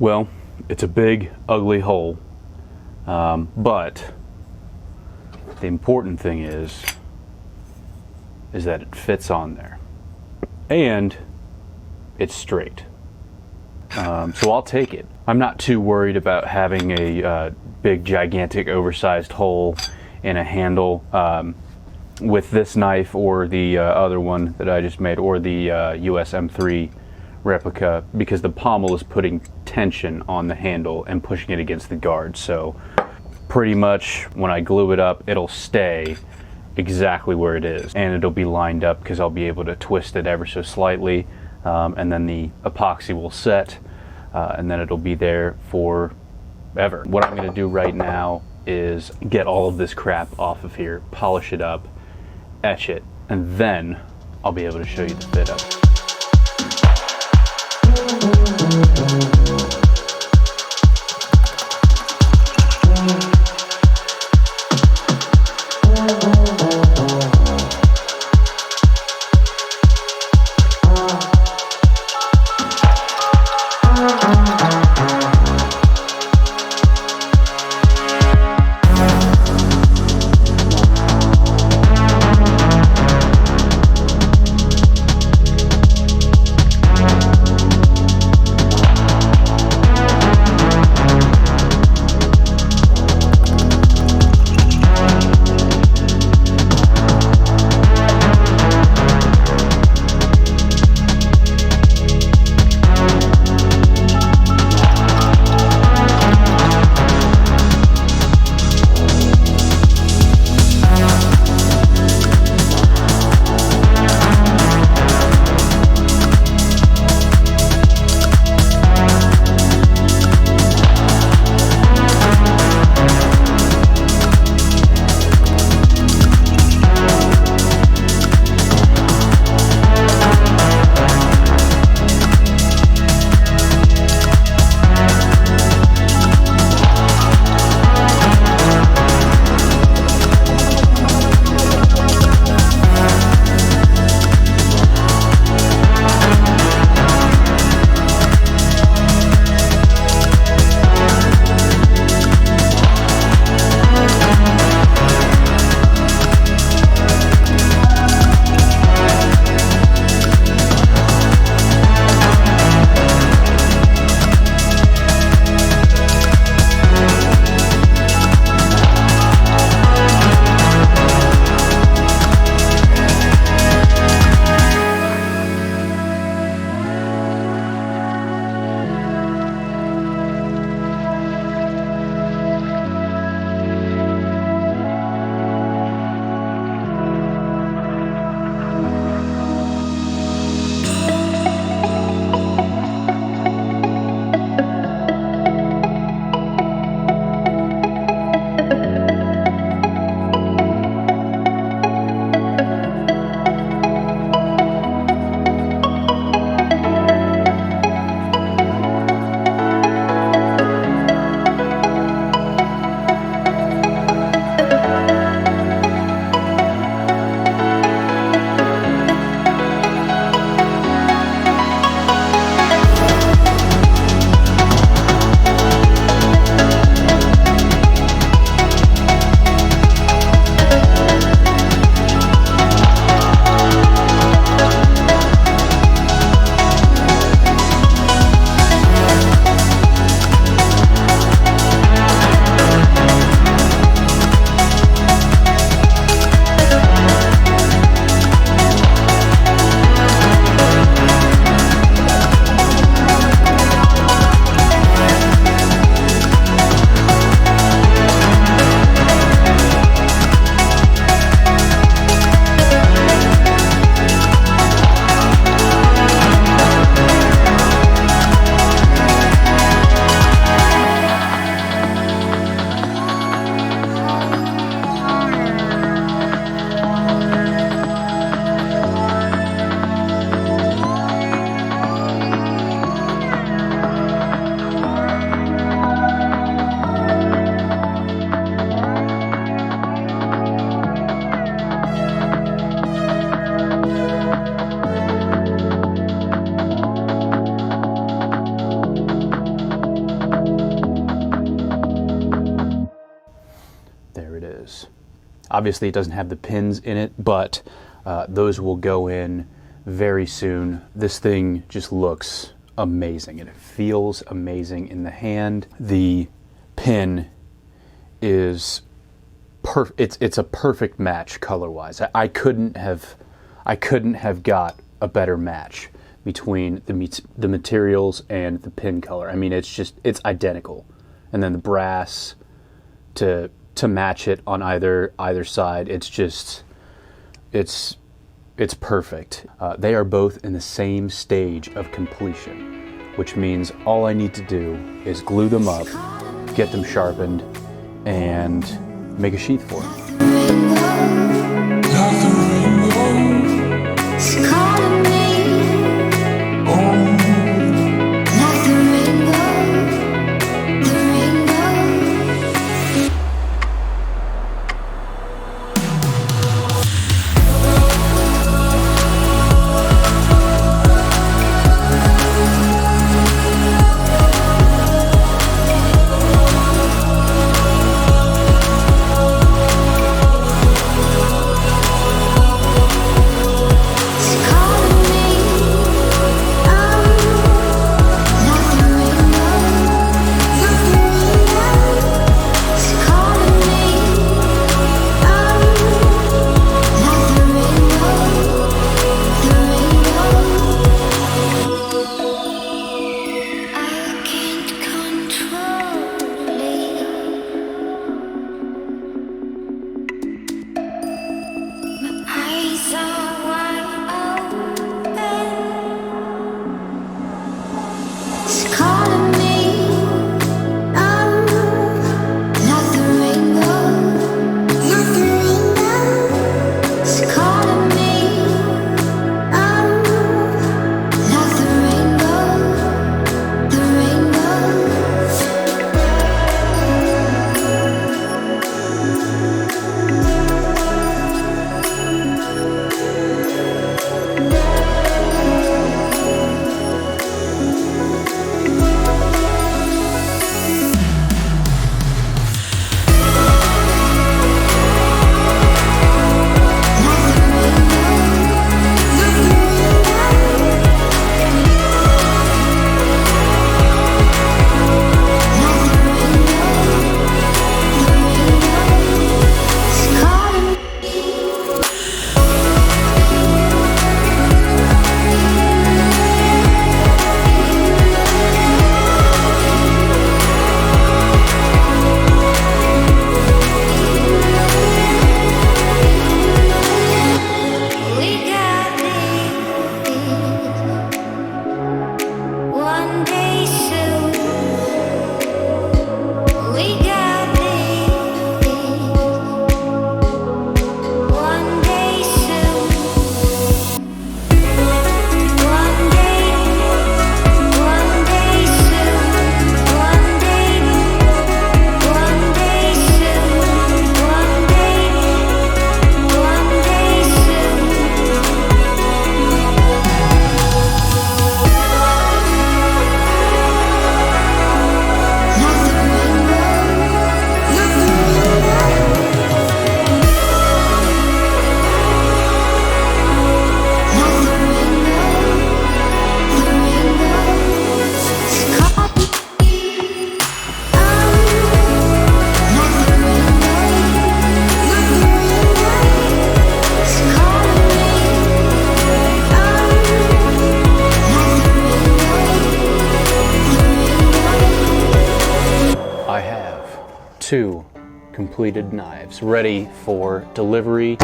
Well, it's a big, ugly hole, but the important thing is that it fits on there, and it's straight. So I'll take it. I'm not too worried about having a big, gigantic, oversized hole in a handle with this knife or the other one that I just made, or the US M3 replica, because the pommel is putting tension on the handle and pushing it against the guard. So pretty much when I glue it up, it'll stay exactly where it is, and it'll be lined up because I'll be able to twist it ever so slightly, and then the epoxy will set, and then it'll be there forever. What I'm going to do right now is get all of this crap off of here, polish it up, etch it, and then I'll be able to show you the fit up. Obviously it doesn't have the pins in it, but those will go in very soon. This thing just looks amazing and it feels amazing in the hand. The pin is it's a perfect match color-wise. I couldn't have got a better match between the materials and the pin color. I mean, it's identical. And then the brass to match it on either side, it's perfect. They are both in the same stage of completion, which means all I need to do is glue them up, get them sharpened, and make a sheath for them. Two completed knives ready for delivery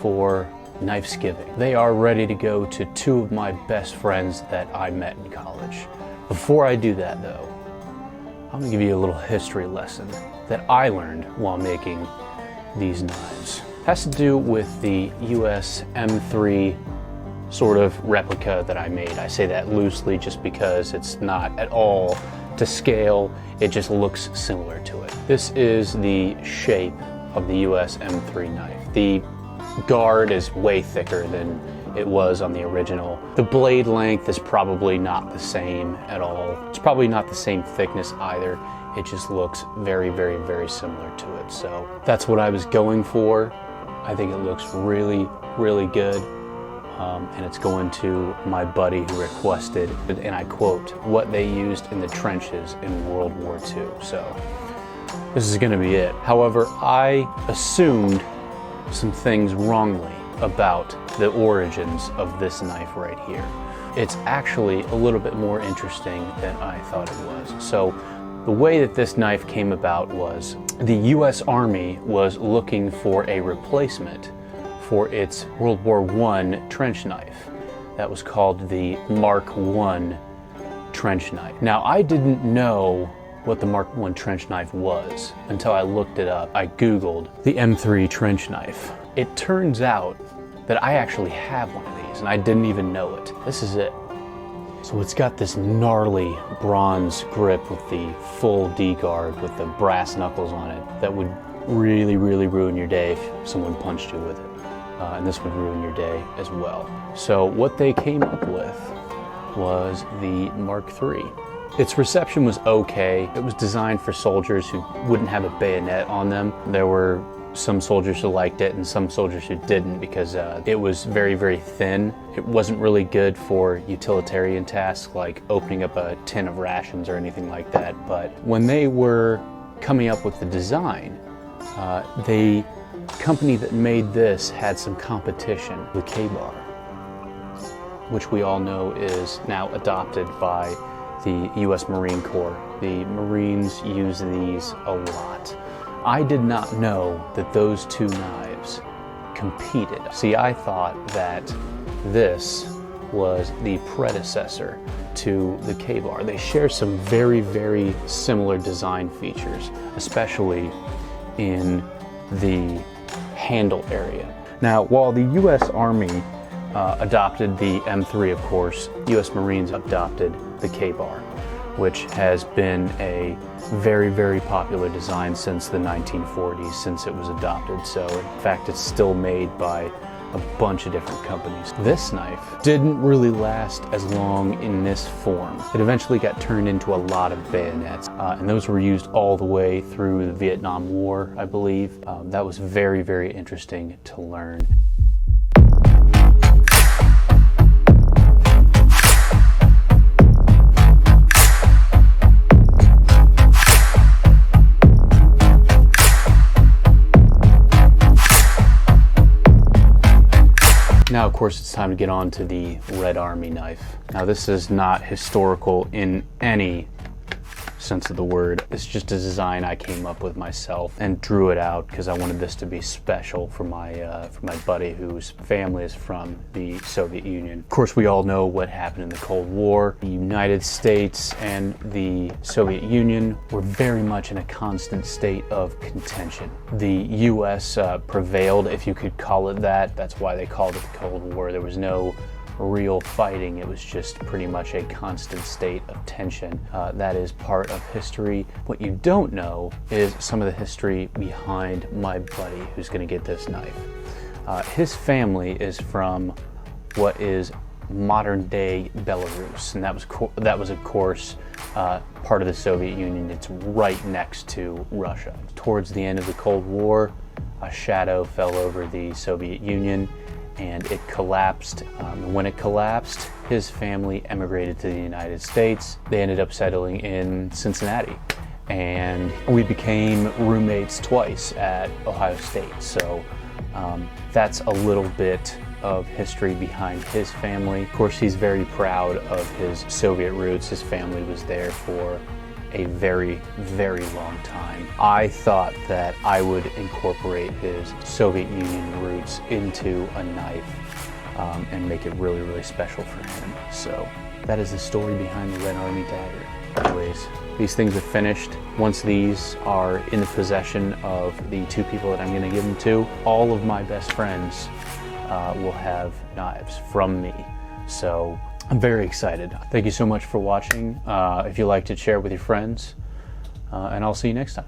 for Knifesgiving. They are ready to go to two of my best friends that I met in college. Before I do that though, I'm gonna give you a little history lesson that I learned while making these knives. It has to do with the US M3 sort of replica that I made. I say that loosely just because it's not at all to scale, it just looks similar to it. This is the shape of the US M3 knife. The guard is way thicker than it was on the original. The blade length is probably not the same at all. It's probably not the same thickness either. It just looks very, very, very similar to it. So that's what I was going for. I think it looks really, really good. And it's going to my buddy who requested, and I quote, what they used in the trenches in World War II. So this is going to be it. However, I assumed some things wrongly about the origins of this knife right here. It's actually a little bit more interesting than I thought it was. So the way that this knife came about was the US Army was looking for a replacement for its World War I trench knife. That was called the Mark I trench knife. Now, I didn't know what the Mark I trench knife was until I looked it up. I Googled the M3 trench knife. It turns out that I actually have one of these and I didn't even know it. This is it. So it's got this gnarly bronze grip with the full D-guard with the brass knuckles on it that would really, really ruin your day if someone punched you with it. And this would ruin your day as well. So what they came up with was the Mark III. Its reception was okay. It was designed for soldiers who wouldn't have a bayonet on them. There were some soldiers who liked it and some soldiers who didn't because it was very, very thin. It wasn't really good for utilitarian tasks like opening up a tin of rations or anything like that. But when they were coming up with the design, the company that made this had some competition, the K-bar, which we all know is now adopted by the US Marine Corps. The Marines use these a lot. I did not know that those two knives competed. See, I thought that this was the predecessor to the K-bar. They share some very, very similar design features, especially in the handle area. Now, while the US Army adopted the M3, of course, US Marines adopted the K-bar, which has been a very, very popular design since the 1940s, since it was adopted. So in fact, it's still made by a bunch of different companies. This knife didn't really last as long in this form. It eventually got turned into a lot of bayonets, and those were used all the way through the Vietnam War, I believe. That was very, very interesting to learn. Now, of course, it's time to get on to the Red Army knife. Now, this is not historical in any sense of the word. It's just a design I came up with myself and drew it out because I wanted this to be special for my buddy whose family is from the Soviet Union. Of course, we all know what happened in the Cold War. The United States and the Soviet Union were very much in a constant state of contention. The US prevailed, if you could call it that. That's why they called it the Cold War. There was no real fighting. It was just pretty much a constant state of tension. That is part of history. What you don't know is some of the history behind my buddy who's going to get this knife. His family is from what is modern day Belarus, and that was of course part of the Soviet Union. It's right next to Russia. Towards the end of the Cold War, a shadow fell over the Soviet Union and it collapsed. When it collapsed, his family emigrated to the United States. They ended up settling in Cincinnati, and we became roommates twice at Ohio State. So that's a little bit of history behind his family. Of course, he's very proud of his Soviet roots. His family was there for a very, very long time. I thought that I would incorporate his Soviet Union roots into a knife and make it really, really special for him. So that is the story behind the Red Army Dagger. Anyways, these things are finished. Once these are in the possession of the two people that I'm gonna give them to, all of my best friends will have knives from me. So I'm very excited. Thank you so much for watching. If you liked it, share it with your friends, and I'll see you next time.